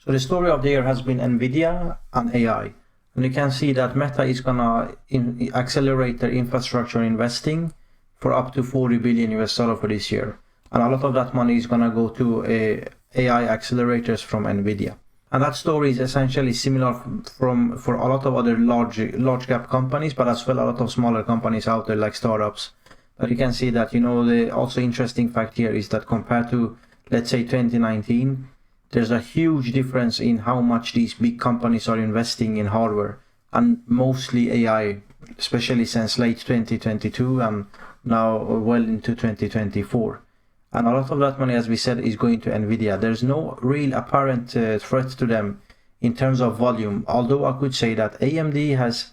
So the story of the year has been Nvidia and AI. And you can see that Meta is gonna accelerate their infrastructure investing for up to 40 billion US dollar for this year. And a lot of that money is gonna go to AI accelerators from Nvidia. And that story is essentially similar for a lot of other large cap companies, but as well a lot of smaller companies out there like startups. But you can see that, the also interesting fact here is that compared to, let's say, 2019, there's a huge difference in how much these big companies are investing in hardware, and mostly AI, especially since late 2022 and now well into 2024. And a lot of that money, as we said, is going to Nvidia. There's no real apparent threat to them in terms of volume, although I could say that AMD has,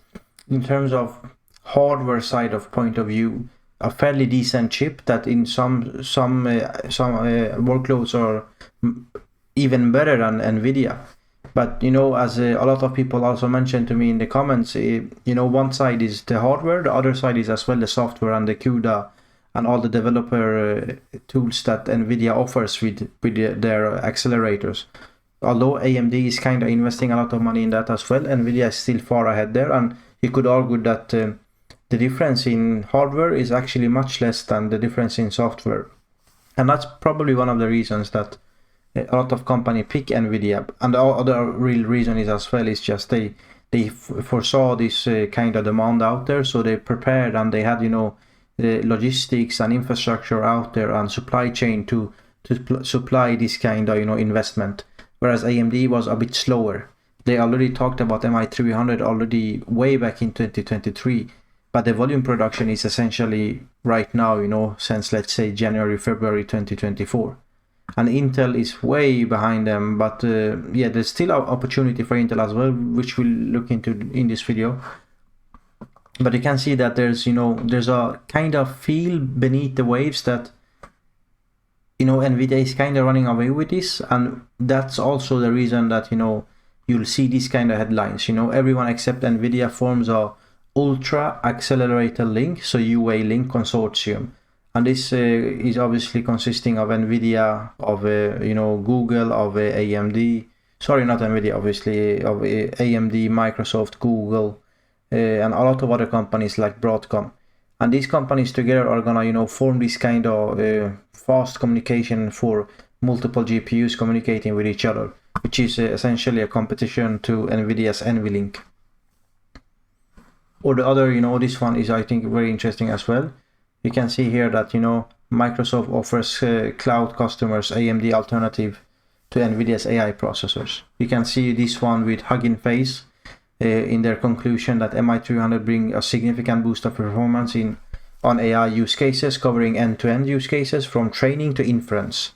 in terms of hardware side of point of view, a fairly decent chip that in some workloads are even better than Nvidia. But as a lot of people also mentioned to me in the comments, one side is the hardware, the other side is as well the software and the CUDA and all the developer tools that Nvidia offers with their accelerators. Although AMD is kind of investing a lot of money in that as well, Nvidia is still far ahead there, and you could argue that the difference in hardware is actually much less than the difference in software. And that's probably one of the reasons that a lot of companies pick Nvidia. And the other real reason is as well is just they foresaw this kind of demand out there, so they prepared and they had the logistics and infrastructure out there and supply chain to supply this kind of investment. Whereas AMD was a bit slower. They already talked about MI300 already way back in 2023, but the volume production is essentially right now, since let's say January, February 2024. And Intel is way behind them, but there's still an opportunity for Intel as well, which we'll look into in this video. But you can see that there's a kind of feel beneath the waves that Nvidia is kind of running away with this, and that's also the reason that you'll see these kind of headlines. Everyone except Nvidia forms a Ultra Accelerator Link, so UA Link consortium. And this is obviously consisting of Nvidia, of Google, of AMD. Sorry, not Nvidia, obviously, of AMD, Microsoft, Google, and a lot of other companies like Broadcom. And these companies together are gonna, form this kind of fast communication for multiple GPUs communicating with each other, which is essentially a competition to Nvidia's NVLink. Or the other, this one is, I think, very interesting as well. You can see here that, Microsoft offers cloud customers AMD alternative to Nvidia's AI processors. You can see this one with Hugging Face in their conclusion that MI300 bring a significant boost of performance on AI use cases, covering end-to-end use cases from training to inference.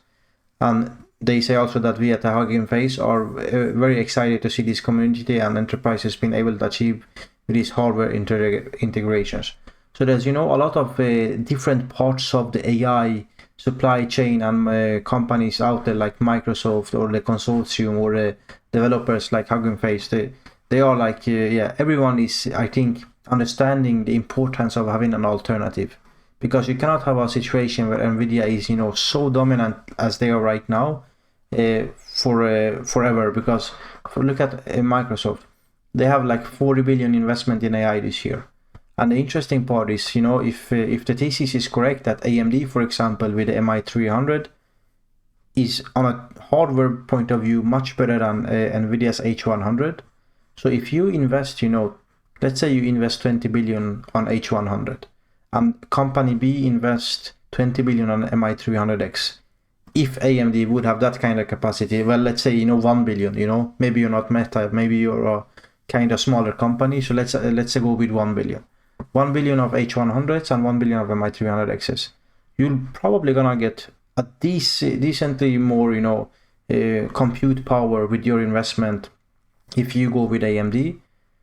And they say also that we at the Hugging Face are very excited to see this community and enterprises being able to achieve these hardware integrations. So there's a lot of different parts of the AI supply chain and companies out there like Microsoft or the consortium or the developers like Hugging Face. They are like everyone is, I think, understanding the importance of having an alternative, because you cannot have a situation where Nvidia is so dominant as they are right now for forever. Because look at Microsoft, they have like 40 billion investment in AI this year. And the interesting part is, if the thesis is correct that AMD, for example, with the MI300 is on a hardware point of view much better than Nvidia's H100. So if you invest, let's say you invest 20 billion on H100 and company B invests 20 billion on MI300X. If AMD would have that kind of capacity, well, let's say, 1 billion, maybe you're not Meta, maybe you're a kind of smaller company. So let's say go with 1 billion. 1 billion of H100s and 1 billion of MI300Xs. You're probably gonna get a decently more, compute power with your investment if you go with AMD,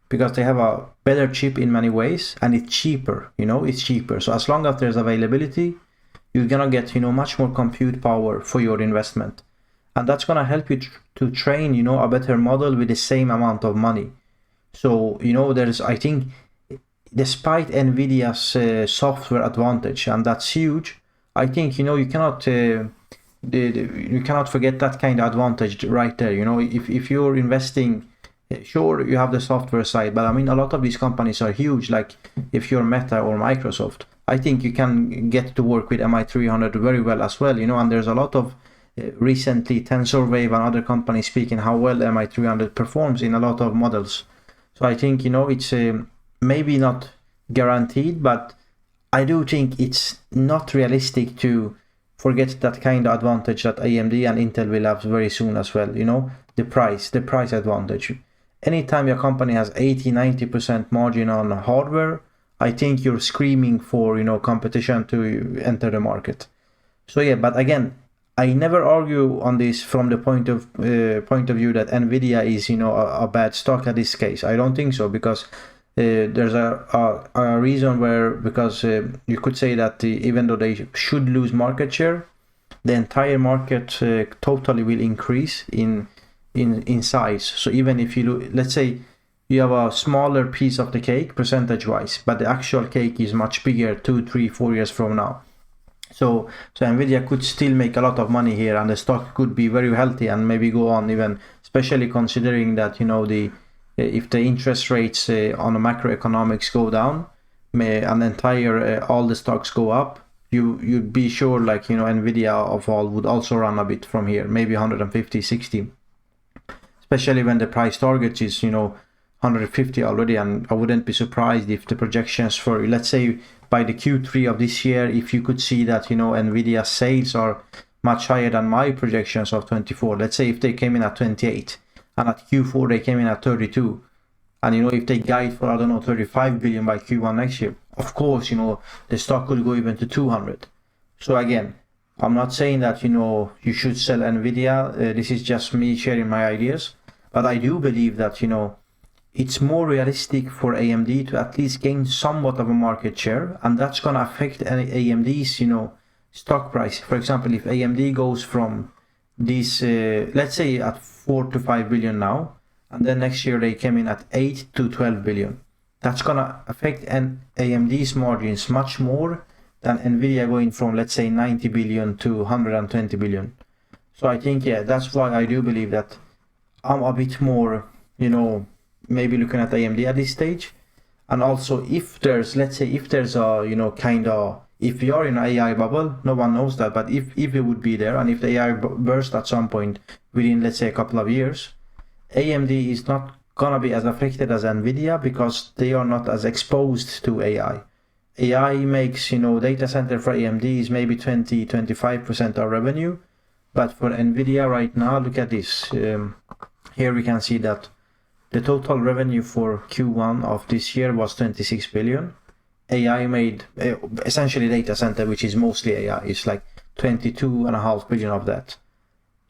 because they have a better chip in many ways and it's cheaper, it's cheaper. So as long as there's availability, you're gonna get, much more compute power for your investment. And that's gonna help you to train, a better model with the same amount of money. So, there's, I think, despite Nvidia's software advantage, and that's huge, I think, you cannot you cannot forget that kind of advantage right there. You know, if you're investing, sure, you have the software side, but I mean, a lot of these companies are huge. Like if you're Meta or Microsoft, I think you can get to work with MI300 very well as well. You know, and there's a lot of recently TensorWave and other companies speaking how well MI300 performs in a lot of models. So I think, you know, it's maybe not guaranteed, but I do think it's not realistic to forget that kind of advantage that AMD and Intel will have very soon as well. You know, the price advantage. Anytime your company has 80-90% margin on hardware, I think you're screaming for, you know, competition to enter the market. So yeah, but again, I never argue on this from the point of view that Nvidia is, you know, a bad stock at this case. I don't think so, because there's a reason where, because you could say that even though they should lose market share, the entire market totally will increase in size. So even if you look, let's say you have a smaller piece of the cake percentage wise, but the actual cake is much bigger 2, 3, 4 years from now. So Nvidia could still make a lot of money here, and the stock could be very healthy and maybe go on, even especially considering that, you know, if the interest rates on the macroeconomics go down, and entire all the stocks go up, you'd be sure, like, you know, Nvidia of all would also run a bit from here, maybe 150, 60, especially when the price target is, you know, 150 already. And I wouldn't be surprised if the projections for, let's say, by the Q3 of this year, if you could see that, you know, Nvidia sales are much higher than my projections of 24. Let's say if they came in at 28 and at Q4 they came in at 32, and, you know, if they guide for, I don't know, 35 billion by Q1 next year, of course, you know, the stock could go even to 200. So again, I'm not saying that, you know, you should sell Nvidia. This is just me sharing my ideas, but I do believe that, you know, it's more realistic for AMD to at least gain somewhat of a market share, and that's going to affect AMD's, you know, stock price. For example, if AMD goes from these, let's say at 4 to 5 billion now, and then next year they came in at 8 to 12 billion, that's going to affect AMD's margins much more than Nvidia going from, let's say, 90 billion to 120 billion. So I think, yeah, that's why I do believe that I'm a bit more, you know, maybe looking at AMD at this stage. And also, if there's, let's say, if there's a, you know, kind of, if we are in an AI bubble, no one knows that, but if it would be there, and if the AI burst at some point within, let's say, a couple of years, AMD is not gonna be as affected as Nvidia, because they are not as exposed to AI. AI makes, you know, data center for AMD is maybe 20-25% of revenue, but for Nvidia right now, look at this. Here we can see that the total revenue for Q1 of this year was 26 billion. AI made, essentially data center, which is mostly AI, is like 22.5 billion of that.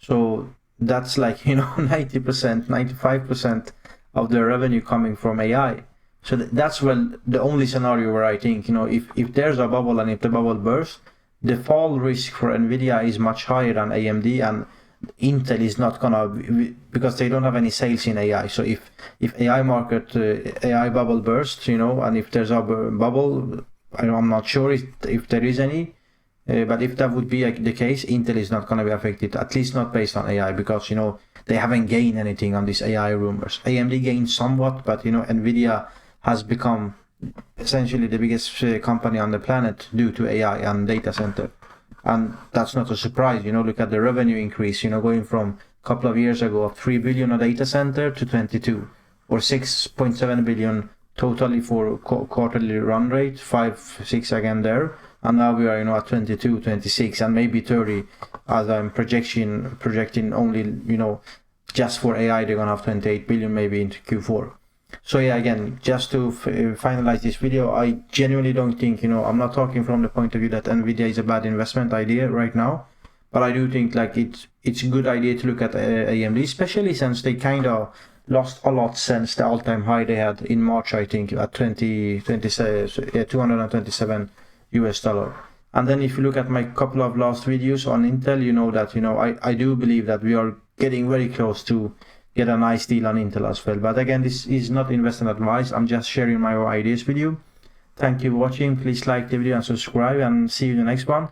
So that's like, you know, 90%, 95% of the revenue coming from AI. So that's well the only scenario where I think, you know, if there's a bubble and if the bubble bursts, the fall risk for Nvidia is much higher than AMD, and Intel is not gonna, because they don't have any sales in AI. So if AI market, AI bubble bursts, you know, and if there's a bubble, I'm not sure if there is any, but if that would be the case, Intel is not gonna be affected, at least not based on AI, because, you know, they haven't gained anything on these AI rumors. AMD gained somewhat, but, you know, Nvidia has become essentially the biggest company on the planet due to AI and data center. And that's not a surprise, you know, look at the revenue increase, you know, going from a couple of years ago of 3 billion on data center to 22, or 6.7 billion totally for quarterly run rate, 5, 6 again there. And now we are, you know, at 22, 26, and maybe 30, as I'm projecting only, you know, just for AI, they're gonna have 28 billion maybe into Q4. So yeah, again, just to finalize this video, I genuinely don't think, you know, I'm not talking from the point of view that Nvidia is a bad investment idea right now, but I do think like it's a good idea to look at AMD, especially since they kind of lost a lot since the all-time high they had in March, I think, at 227 US dollar. And then if you look at my couple of last videos on Intel, you know that, you know, I do believe that we are getting very close to get a nice deal on Intel as well. But again, this is not investment advice. I'm just sharing my ideas with you. Thank you for watching. Please like the video and subscribe, and see you in the next one.